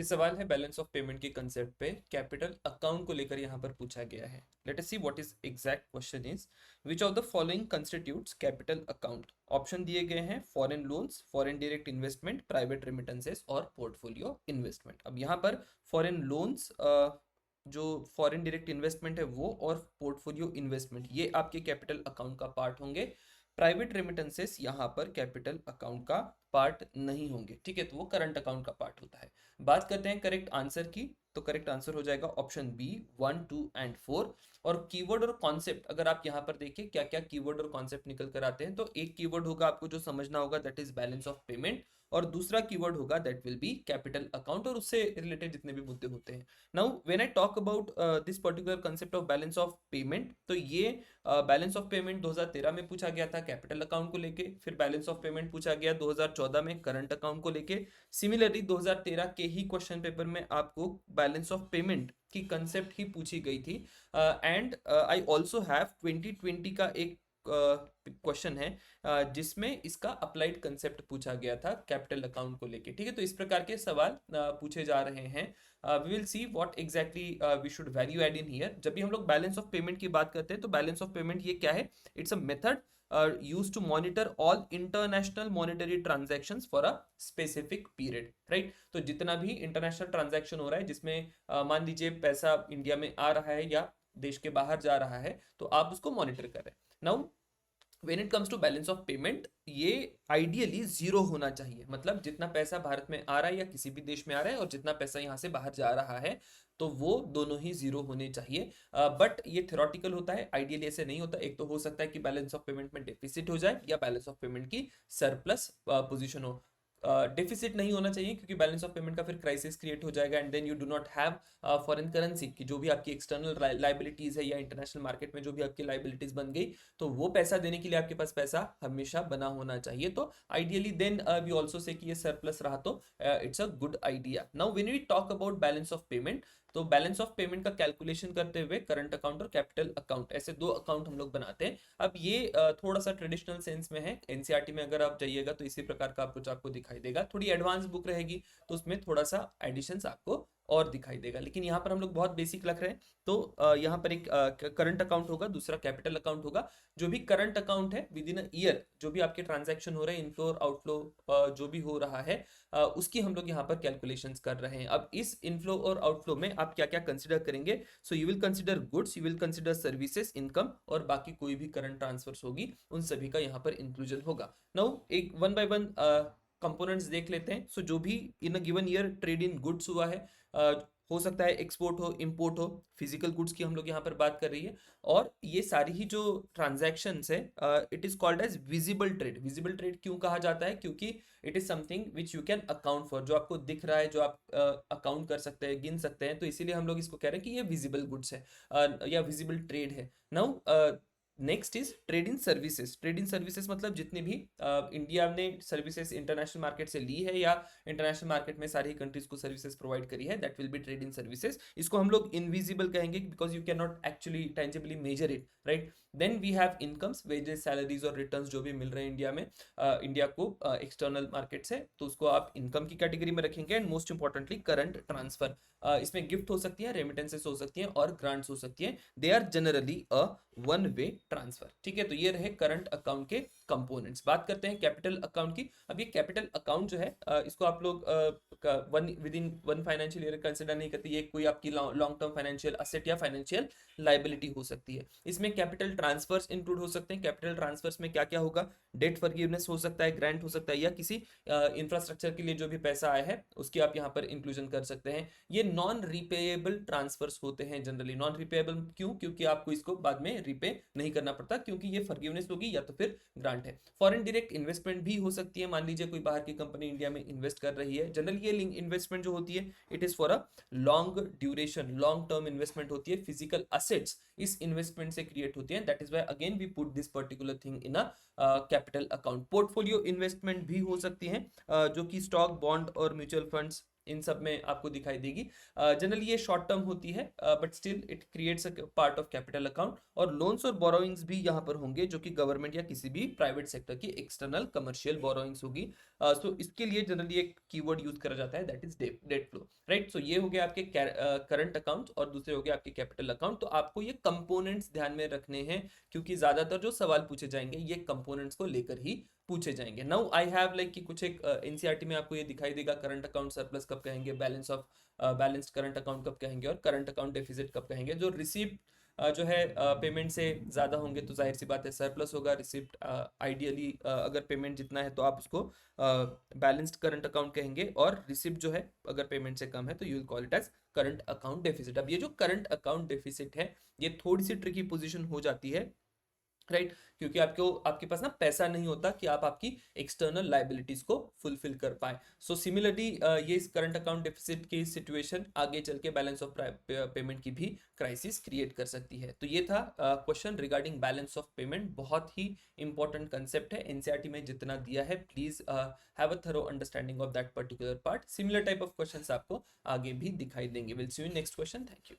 ये सवाल है बैलेंस ऑफ पेमेंट के कंसेप्ट पे, कैपिटल अकाउंट को लेकर यहाँ पर पूछा गया है। Let us see what is exact question is, which of the following constitutes capital account. Option दिए गए हैं foreign loans, foreign direct investment, private remittances और पोर्टफोलियो इन्वेस्टमेंट। अब यहाँ पर फॉरेन लोन्स, जो फॉरेन डायरेक्ट इन्वेस्टमेंट है वो, और पोर्टफोलियो इन्वेस्टमेंट, ये आपके कैपिटल अकाउंट का पार्ट होंगे। प्राइवेट रेमिटेंसेस यहाँ पर कैपिटल अकाउंट का पार्ट नहीं होंगे, ठीक है, तो वो करंट अकाउंट का पार्ट होता है। बात करते हैं करेक्ट आंसर की, तो करेक्ट आंसर हो जाएगा ऑप्शन बी 1, 2 एंड 4। और कीवर्ड और कॉन्सेप्ट अगर आप यहाँ पर देखिए क्या क्या कीवर्ड और कॉन्सेप्ट निकल कर आते हैं, तो एक कीवर्ड होगा आपको जो समझना होगा, that is balance of payment, और दूसरा कीवर्ड होगा that will B capital account, और उससे रिलेटेड जितने भी मुद्दे होते हैं। Now when I talk about this particular concept of balance of payment, तो ये बैलेंस ऑफ पेमेंट 2013 में पूछा गया था कैपिटल अकाउंट को लेके, फिर बैलेंस ऑफ पेमेंट पूछा गया 2014 में करंट अकाउंट को लेके। सिमिलरली 2013 के ही क्वेश्चन पेपर में आपको बैलेंस ऑफ पेमेंट की कंसेप्ट ही पूछी गई थी। एंड आई ऑल्सो हैव 2020 का एक क्वेश्चन है जिसमें इसका अप्लाइड कंसेप्ट पूछा गया था कैपिटल अकाउंट को लेके, ठीक है। तो इस प्रकार के सवाल पूछे जा रहे हैं। We will see what exactly we should value add in here. जब भी हम लोग बैलेंस ऑफ पेमेंट की बात करते हैं तो बैलेंस ऑफ पेमेंट ये क्या है, it's a method used to monitor all international monetary transactions for a specific period, right? तो जितना भी इंटरनेशनल ट्रांजैक्शन हो रहा है जिसमें मान लीजिए पैसा इंडिया में आ रहा है या देश के बाहर जा रहा है, तो आप उसको मॉनिटर कर रहे हैं। Now when it comes to balance of payment, ये आइडियली जीरो होना चाहिए, मतलब जितना पैसा भारत में आ रहा है या किसी भी देश में आ रहा है और जितना पैसा यहाँ से बाहर जा रहा है, तो वो दोनों ही जीरो होने चाहिए। बट ये थ्योरेटिकल होता है, आइडियली ऐसे नहीं होता। एक तो हो सकता है कि बैलेंस ऑफ पेमेंट में डेफिसिट हो जाए या बैलेंस ऑफ पेमेंट की सरप्लस पोजीशन हो। डेफिसिट नहीं होना चाहिए क्योंकि बैलेंस ऑफ पेमेंट का फिर क्राइसिस क्रिएट हो जाएगा, and then you do not have foreign currency की जो भी आपकी एक्सटर्नल लाइबिलिटीज है या इंटरनेशनल मार्केट में जो भी आपकी लाइबिलिटीज बन गई, तो वो पैसा देने के लिए आपके पास पैसा हमेशा बना होना चाहिए। तो ideally then we also say कि ये सरप्लस रहा तो it's a good idea. Now when we talk about balance of payment, तो बैलेंस ऑफ पेमेंट का कैलकुलेशन करते हुए करंट अकाउंट और कैपिटल अकाउंट, ऐसे दो अकाउंट हम लोग बनाते हैं। अब ये थोड़ा सा ट्रेडिशनल सेंस में है, एनसीईआरटी में अगर आप जाइएगा तो इसी प्रकार का कुछ आपको दिखाई देगा। थोड़ी एडवांस बुक रहेगी तो उसमें थोड़ा सा एडिशंस आपको और दिखाई देगा, लेकिन यहाँ पर हम लोग बहुत बेसिक रख रहे हैं। तो यहाँ पर एक करंट अकाउंट होगा, दूसरा कैपिटल अकाउंट होगा। जो भी करंट अकाउंट है विद इन अ ईयर जो भी आपके ट्रांजैक्शन हो रहे हैं, इनफ्लो और आउटफ्लो जो भी हो रहा है, उसकी हम लोग यहाँ पर कैलकुलेशंस कर रहे हैं। अब इस इनफ्लो और आउटफ्लो में आप क्या क्या कंसिडर करेंगे, so you will consider goods, you will consider services, income, और बाकी कोई भी करंट ट्रांसफर्स होगी उन सभी का यहाँ पर इंक्लूजन होगा। नाउ एक वन बाय वन कंपोनेंट्स देख लेते हैं। सो जो भी in a given year trade in goods हुआ है, हो सकता है एक्सपोर्ट हो, इंपोर्ट हो, फिजिकल गुड्स की हम लोग यहाँ पर बात कर रही है। और ये सारी ही जो ट्रांजैक्शंस है, it is called as visible trade. Visible trade क्यों कहा जाता है, क्योंकि it is something which you can account for, जो आपको दिख रहा है, जो आप अकाउंट कर सकते हैं, गिन सकते हैं, तो इसीलिए हम लोग इसको कह रहे हैं कि ये विजिबल गुड्स है या विजिबल ट्रेड है। Now next is trade in services. Trade in services मतलब जितनी भी इंडिया ने सर्विसेज इंटरनेशनल मार्केट से ली है या इंटरनेशनल मार्केट में सारी कंट्रीज को सर्विसेज प्रोवाइड करी है, that will be trade in services. इसको हम लोग इनविजिबल कहेंगे because you can not actually tangibly measure it, right. Then we have incomes, wages, salaries और रिटर्न्स जो भी मिल रहे हैं इंडिया में, इंडिया को एक्सटर्नल मार्केट से, तो उसको आप इनकम की कैटेगरी में रखेंगे। And most importantly current transfer, इसमें गिफ्ट हो सकती है, रेमिटेंसेस हो सकती हैं और ग्रांट्स हो सकती हैं। They are generally a one way transfer, ठीक है। तो ये रहे करंट अकाउंट के कंपोनेंट्स। बात करते हैं कैपिटल अकाउंट की। अब ये कैपिटल अकाउंट जो है, इसको आप लोग with in one financial year consider नहीं करते। ये कोई आपकी लॉन्ग टर्म फाइनेंशियल असेट या फाइनेंशियल लाइबिलिटी हो सकती है। इसमें कैपिटल ट्रांसफर्स इंक्लूड हो सकते हैं। कैपिटल ट्रांसफर्स में क्या क्या होगा, डेट फॉरगिवनेस हो सकता है, ग्रांट हो सकता है, या किसी इंफ्रास्ट्रक्चर के लिए जो भी पैसा आया है उसकी आप यहाँ पर इंक्लूजन कर सकते हैं। ये नॉन रिपेएबल ट्रांसफर्स होते हैं जनरली। नॉन रिपेएबल क्यों, क्योंकि आपको इसको बाद में रिपे नहीं करना पड़ता, क्योंकि ये फॉरगिवनेस होगी या तो फिर ग्रांट है। फॉरेन डायरेक्ट इन्वेस्टमेंट भी हो सकती है। मान लीजिए कोई बाहर की कंपनी इंडिया में इन्वेस्ट कर रही है, जनरली ये इन्वेस्टमेंट जो होती है it is for a long duration, long term investment होती है। फिजिकल असेट्स इस इन्वेस्टमेंट से क्रिएट होती है, that is why again we put this particular thing in a capital account. Portfolio investment भी हो सकती है, जो कि स्टॉक, बॉन्ड और म्यूचुअल फंड्स इन सब में आपको दिखाई देगी। जनरली ये शॉर्ट टर्म होती है, but still it creates a part of capital account. और लोन्स और बोरोइंग्स भी यहाँ पर होंगे, जो कि गवर्नमेंट या किसी भी प्राइवेट सेक्टर की एक्सटर्नल कमर्शियल बोरोइंग्स होगी। सो इसके लिए जनरली एक कीवर्ड यूज करा जाता है, that is debt flow, right. Right. So ये हो गया आपके करंट अकाउंट और दूसरे हो गए आपके कैपिटल अकाउंट। तो आपको ये कंपोनेंट्स ध्यान में रखने हैं क्योंकि ज्यादातर जो सवाल पूछे जाएंगे ये कंपोनेंट्स को लेकर ही पूछे जाएंगे। नाउ आई हैव लाइक कि कुछ एक एनसीईआरटी में आपको ये दिखाई देगा करंट अकाउंट सरप्लस कब कहेंगे, बैलेंस्ड करंट अकाउंट कब कहेंगे और करंट अकाउंट डेफिसिट कब कहेंगे। जो रिसीप्ट जो है पेमेंट से ज़्यादा होंगे तो जाहिर सी बात है सरप्लस होगा। रिसिप्ट आइडियली अगर पेमेंट जितना है तो आप उसको बैलेंस्ड करंट अकाउंट कहेंगे, और रिसिप्ट जो है अगर पेमेंट से कम है तो you will call it as current account deficit. अब ये जो करंट अकाउंट डेफिसिट है ये थोड़ी सी ट्रिकी पोजीशन हो जाती है, राइट, क्योंकि आपके पास ना पैसा नहीं होता कि आप आपकी एक्सटर्नल लाइबिलिटीज को फुलफिल कर पाए। सो सिमिलरली ये इस करंट अकाउंट डेफिसिट की सिचुएशन आगे चल के बैलेंस ऑफ पेमेंट की भी क्राइसिस क्रिएट कर सकती है। तो ये था question regarding balance of payment. बहुत ही इंपॉर्टेंट कंसेप्ट है, एनसीईआरटी में जितना दिया है please have a thorough understanding of that particular part. Similar type of questions आपको आगे भी दिखाई देंगे। Will see you in next question. Thank you.